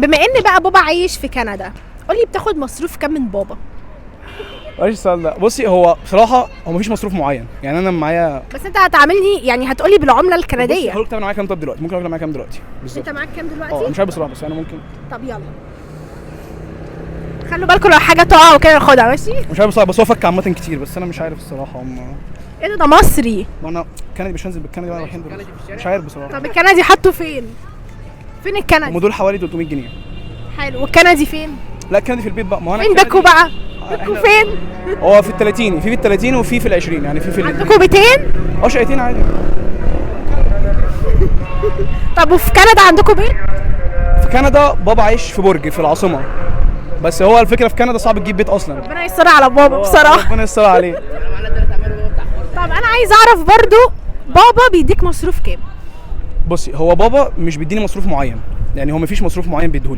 بما ان بقى بابا عايش في كندا، قولي بتاخد مصروف كام من بابا؟ ايش السؤال ده؟ بصي، هو بصراحه هو مفيش مصروف معين، يعني انا معايا. بس انت هتعاملني يعني هتقولي بالعمله الكنديه. هقول لك انا معايا كام. طب دلوقتي ممكن اقول لك معايا كام دلوقتي بالظبط. انت معاك كام دلوقتي؟ مش عارف بصراحه، بس انا ممكن. طب يلا خلوا بالكم لو حاجه تقع وكده ناخدها ماشي. مش عارف بصراحه، بس هو فك عامه كتير، بس انا مش عارف الصراحه هم. ايه ده مصري. ما انا كندي، مش هنزل بالكندي وانا رايحين دلوقتي. مش عارف بصراحه. طب الكندي حطه فين؟ فين هم الكندي؟ دول حوالي 300 جنيه. حلو، والكندي فين؟ لا الكندي في البيت بقى، ما هو انا فين بكوا بقى؟ بكوا إحنا- فين؟ هو في ال 30، في ال 30 وفي ال 20، يعني في عندكم بيتين؟ شقتين عادي. طب وفي كندا عندكم بيت؟ في كندا بابا عايش في برج في العاصمه، بس هو الفكره في كندا صعب تجيب بيت اصلا. ربنا يستر على بابا بصراحه. ربنا يستر عليه. طب انا عايز اعرف برضو، بابا بيديك مصروف كام؟ بصي، هو بابا مش بيديني مصروف معين، يعني هو مفيش مصروف معين بيديهولي.